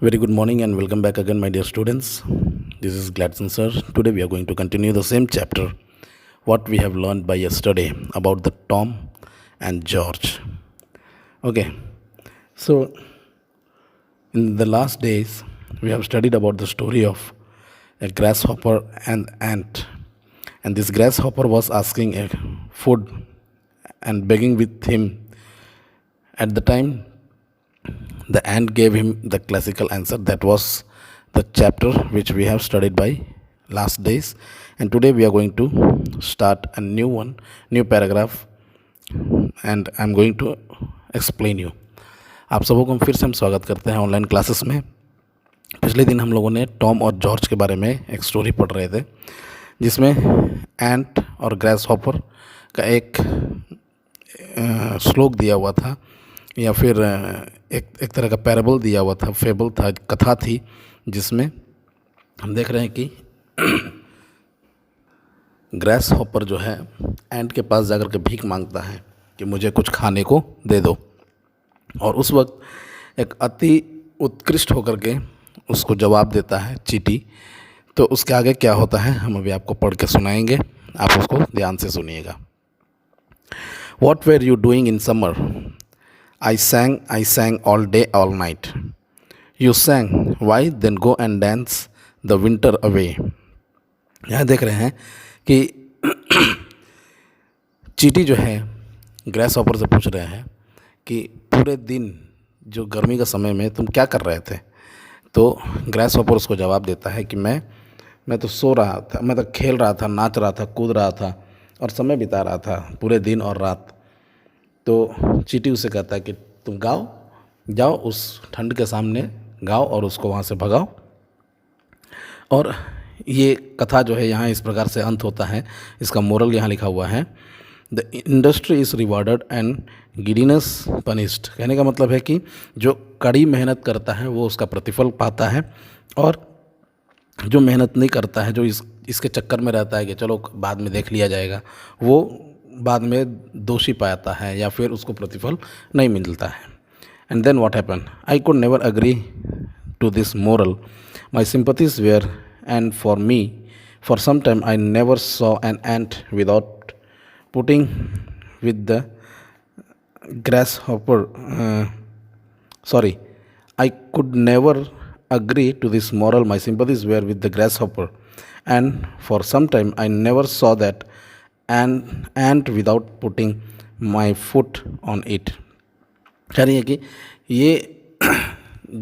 Very good morning and welcome back again, my dear students. This is Gladson sir. Today we are going to continue the same chapter what we have learned by yesterday about the Tom and George. Okay, so in the last days we have studied about the story of a grasshopper and ant, and this grasshopper was asking a food and begging with him. At the time, the ant gave him the classical answer. That was the chapter which we have studied by last days, and today we are going to start a new one, new paragraph, and I'm going to explain you. आप सबों को फिर से हम स्वागत करते हैं online classes में। पिछले दिन हम लोगों ने टॉम और जॉर्ज के बारे में एक स्टोरी पढ़ रहे थे, जिसमें एंट और ग्रास हॉपर का एक श्लोक दिया हुआ था, या फिर एक तरह का पैराबल दिया हुआ था, फेबल था, कथा थी, जिसमें हम देख रहे हैं कि ग्रास हॉपर जो है एंट के पास जाकर के भीख मांगता है कि मुझे कुछ खाने को दे दो, और उस वक्त एक अति उत्कृष्ट होकर के उसको जवाब देता है चींटी। तो उसके आगे क्या होता है हम अभी आपको पढ़ के सुनाएंगे, आप उसको ध्यान से सुनिएगा। What were you doing in summer? I sang all day, all night. You sang, why? Then go and dance the winter away. यहाँ देख रहे हैं कि चींटी जो है ग्रास हॉपर से पूछ रहे हैं कि पूरे दिन जो गर्मी का समय में तुम क्या कर रहे थे। तो ग्रास हॉपर उसको जवाब देता है कि मैं तो सो रहा था, मैं तो खेल रहा था, नाच रहा था, कूद रहा था और समय बिता रहा था पूरे दिन और रात। तो चींटी उसे कहता है कि तुम जाओ उस ठंड के सामने गाओ और उसको वहाँ से भगाओ। और ये कथा जो है यहाँ इस प्रकार से अंत होता है। इसका मोरल यहाँ लिखा हुआ है, the industry is rewarded and giddiness punished. कहने का मतलब है कि जो कड़ी मेहनत करता है वो उसका प्रतिफल पाता है, और जो मेहनत नहीं करता है, जो इसके चक्कर में रहता है कि चलो बाद में देख लिया जाएगा, वो बाद में दोषी पाता है या फिर उसको प्रतिफल नहीं मिलता है। And then what happen, I could never agree to this moral, my sympathies were and for me for some time I never saw an ant without putting with the grasshopper sorry I could never agree to this moral, my sympathies were with the grasshopper, and for some time I never saw that an ant without putting my foot on it। कह रही है कि ये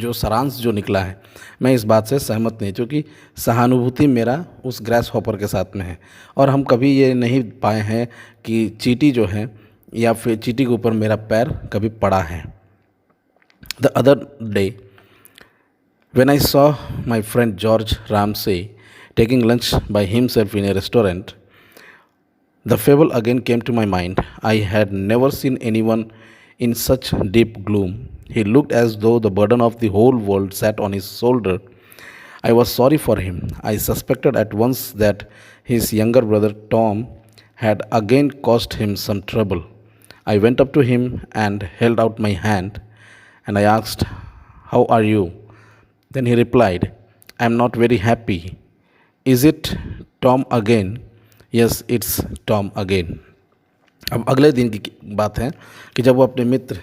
जो सारांश जो निकला है, मैं इस बात से सहमत नहीं, क्योंकि सहानुभूति मेरा उस ग्रास हॉपर के साथ में है, और हम कभी ये नहीं पाए हैं कि चींटी जो है या फिर चींटी के ऊपर मेरा पैर कभी पड़ा है। The other day when I saw my friend George Ramsay taking lunch by himself in a restaurant, the fable again came to my mind. I had never seen anyone in such deep gloom. He looked as though the burden of the whole world sat on his shoulder. I was sorry for him. I suspected at once that his younger brother Tom had again caused him some trouble. I went up to him and held out my hand, and I asked, how are you? Then he replied, I am not very happy. Is it Tom again? Yes, it's Tom again. अब अगले दिन की बात है कि जब वो अपने मित्र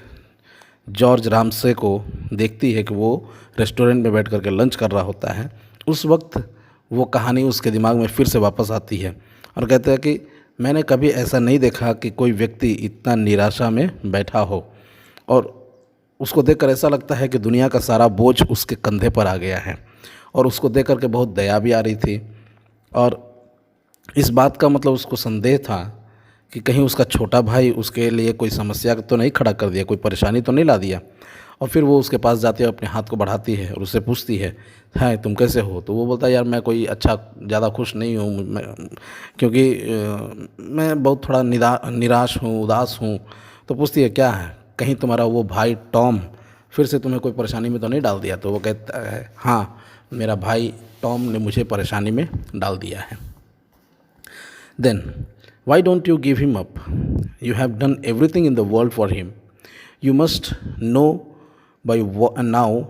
जॉर्ज रामसे को देखती है कि वो रेस्टोरेंट में बैठ करके लंच कर रहा होता है, उस वक्त वो कहानी उसके दिमाग में फिर से वापस आती है और कहते हैं कि मैंने कभी ऐसा नहीं देखा कि कोई व्यक्ति इतना निराशा में बैठा हो, और उसको देखकर ऐसा लगता है कि दुनिया का सारा बोझ उसके कंधे पर आ गया है, और उसको देख करके बहुत दया भी आ रही थी, और इस बात का मतलब उसको संदेह था कि कहीं उसका छोटा भाई उसके लिए कोई समस्या तो नहीं खड़ा कर दिया, कोई परेशानी तो नहीं ला दिया। और फिर वो उसके पास जाती है, अपने हाथ को बढ़ाती है और उससे पूछती है, हाँ तुम कैसे हो? तो वो बोलता है, यार मैं कोई अच्छा ज़्यादा खुश नहीं हूँ, क्योंकि मैं बहुत थोड़ा निराश हूँ, उदास हूँ। तो पूछती है, क्या है, कहीं तुम्हारा वो भाई टॉम फिर से तुम्हें कोई परेशानी में तो नहीं डाल दिया? तो वो कहता है, हाँ मेरा भाई टॉम ने मुझे परेशानी में डाल दिया है। Then why don't you give him up? You have done everything in the world for him. You must know by now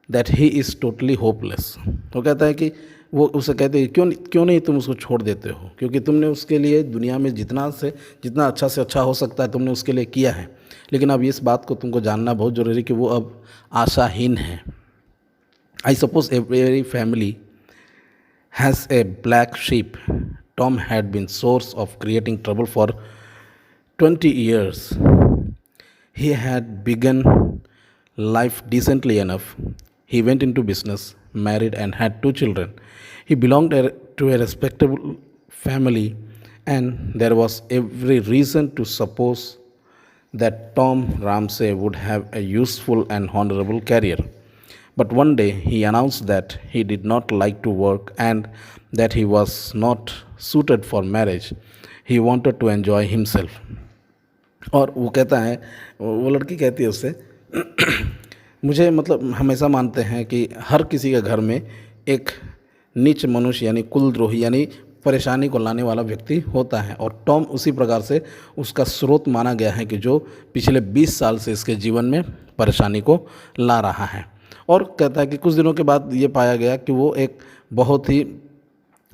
that he is totally hopeless. वो कहता है कि वो उसे कहते हैं क्यों क्यों नहीं तुम उसको छोड़ देते हो, क्योंकि तुमने उसके लिए दुनिया में जितना अच्छा से अच्छा हो सकता है तुमने उसके लिए किया है, लेकिन अब इस बात को तुमको जानना बहुत ज़रूरी है कि वो अब आशाहीन है। I suppose every family has a black sheep. Tom had been source of creating trouble for 20 years. He had begun life decently enough. He went into business, married, and had 2 children. He belonged to a respectable family, and there was every reason to suppose that Tom Ramsay would have a useful and honorable career. But one day he announced that he did not like to work and that he was not suited for marriage. He wanted to enjoy himself. और वो कहता है, वो लड़की कहती है उससे, मुझे मतलब हमेशा मानते हैं कि हर किसी के घर में एक नीच मनुष्य यानी कुलद्रोही यानी परेशानी को लाने वाला व्यक्ति होता है, और टॉम उसी प्रकार से उसका स्रोत माना गया है कि जो पिछले 20 साल से इसके जीवन में परेशानी को ला रहा है। और कहता है कि कुछ दिनों के बाद ये पाया गया कि वो एक बहुत ही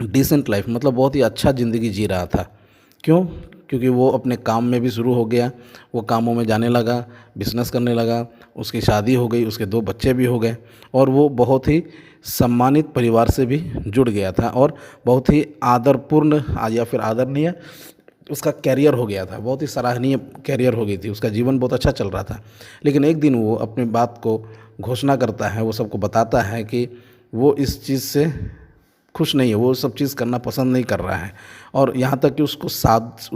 डिसेंट लाइफ मतलब बहुत ही अच्छा ज़िंदगी जी रहा था। क्यों? क्योंकि वो अपने काम में भी शुरू हो गया, वो कामों में जाने लगा, बिजनेस करने लगा, उसकी शादी हो गई, उसके 2 बच्चे भी हो गए, और वो बहुत ही सम्मानित परिवार से भी जुड़ गया था और बहुत ही आदरपूर्ण या फिर आदरणीय उसका कैरियर हो गया था, बहुत ही सराहनीय कैरियर हो गई थी, उसका जीवन बहुत अच्छा चल रहा था। लेकिन एक दिन वो अपनी बात को घोषणा करता है, वो सबको बताता है कि वो इस चीज़ से खुश नहीं है, वो सब चीज़ करना पसंद नहीं कर रहा है, और यहाँ तक कि उसको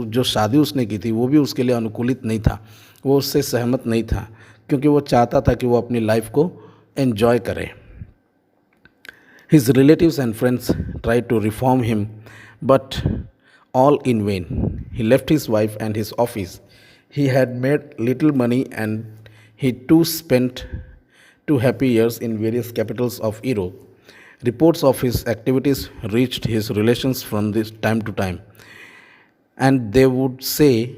जो शादी उसने की थी वो भी उसके लिए अनुकूलित नहीं था, वो उससे सहमत नहीं था, क्योंकि वो चाहता था कि वो अपनी लाइफ को एन्जॉय करे। His relatives and friends tried to reform him, but all in vain. He left his wife and his office. He had made little money, and he too spent 2 happy years in various capitals of Europe. Reports of his activities reached his relations from this time to time, and they would say,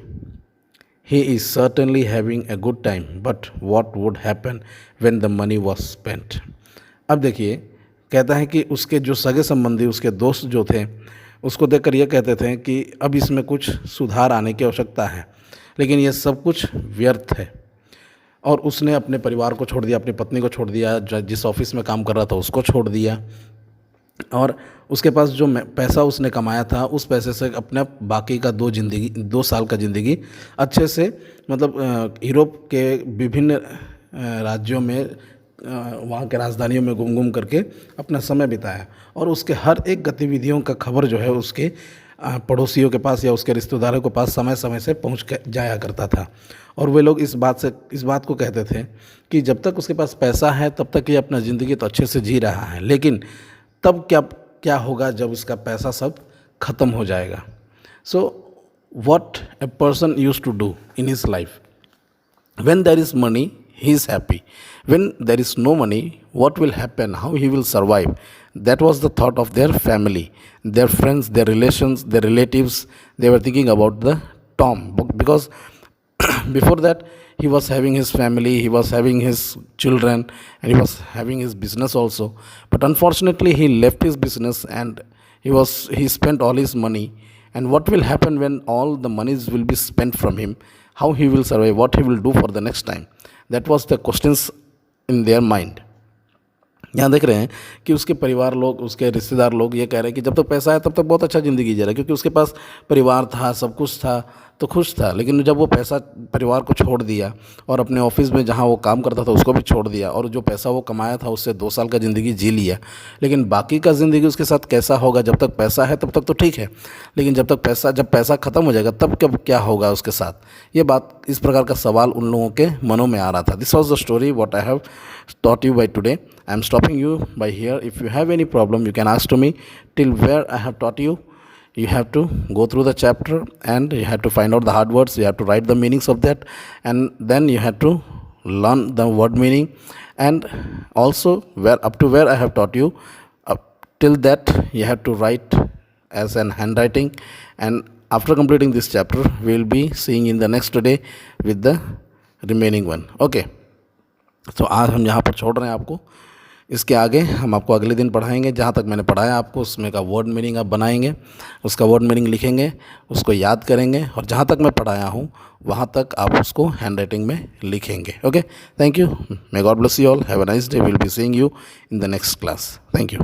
he is certainly having a good time, but what would happen when the money was spent? अब देखिए, कहता है कि उसके जो सगे संबंधी, उसके दोस्त जो थे, उसको देखकर ये कहते थे कि अब इसमें कुछ सुधार आने की आवश्यकता है, लेकिन ये सब कुछ व्यर्थ है। और उसने अपने परिवार को छोड़ दिया, अपनी पत्नी को छोड़ दिया, जिस ऑफिस में काम कर रहा था उसको छोड़ दिया, और उसके पास जो पैसा उसने कमाया था उस पैसे से अपने बाकी का 2 साल का ज़िंदगी अच्छे से मतलब यूरोप के विभिन्न राज्यों में वहाँ के राजधानियों में घूम करके अपना समय बिताया, और उसके हर एक गतिविधियों का खबर जो है उसके पड़ोसियों के पास या उसके रिश्तेदारों के पास समय समय से पहुँच जाया करता था। और वे लोग इस बात को कहते थे कि जब तक उसके पास पैसा है तब तक ये अपना ज़िंदगी तो अच्छे से जी रहा है, लेकिन तब क्या होगा जब उसका पैसा सब ख़त्म हो जाएगा। So what a person used to do in his life, when there is money he is happy, when there is no money what will happen, how he will survive? That was the thought of their family, their friends, their relations, their relatives. They were thinking about the Tom, because before that he was having his family, he was having his children, and he was having his business also. But unfortunately he left his business and he spent all his money. And what will happen when all the monies will be spent from him? How he will survive? What he will do for the next time? That was the questions in their mind. यहाँ देख रहे हैं कि उसके परिवार लोग, उसके रिश्तेदार लोग ये कह रहे हैं कि जब तक पैसा है तब तक बहुत अच्छा ज़िंदगी जी रहा है, क्योंकि उसके पास परिवार था, सब कुछ था तो खुश था। लेकिन जब वो पैसा परिवार को छोड़ दिया और अपने ऑफिस में जहाँ वो काम करता था उसको भी छोड़ दिया, और जो पैसा वो कमाया था उससे 2 साल का ज़िंदगी जी लिया, लेकिन बाकी का ज़िंदगी उसके साथ कैसा होगा? जब तक पैसा है तब तक तो ठीक है, लेकिन जब पैसा ख़त्म हो जाएगा तब क्या होगा उसके साथ? ये बात, इस प्रकार का सवाल उन लोगों के मनों में आ रहा था। This was the story what I have taught you by today. I am stopping you by here. If you have any problem, you can ask to me. Till where I have taught you, you have to go through the chapter and you have to find out the hard words. You have to write the meanings of that, and then you have to learn the word meaning. And also up to where I have taught you, up till that you have to write as an handwriting. And after completing this chapter, we will be seeing in the next day with the remaining one. Okay. तो आज हम यहाँ पर छोड़ रहे हैं आपको। इसके आगे हम आपको अगले दिन पढ़ाएंगे, जहाँ तक मैंने पढ़ाया आपको उसमें का वर्ड मीनिंग आप बनाएंगे, उसका वर्ड मीनिंग लिखेंगे, उसको याद करेंगे, और जहाँ तक मैं पढ़ाया हूँ वहाँ तक आप उसको हैंड राइटिंग में लिखेंगे. Okay, thank you. May God bless you all. Have a nice day. Will be seeing you in the next class. Thank you.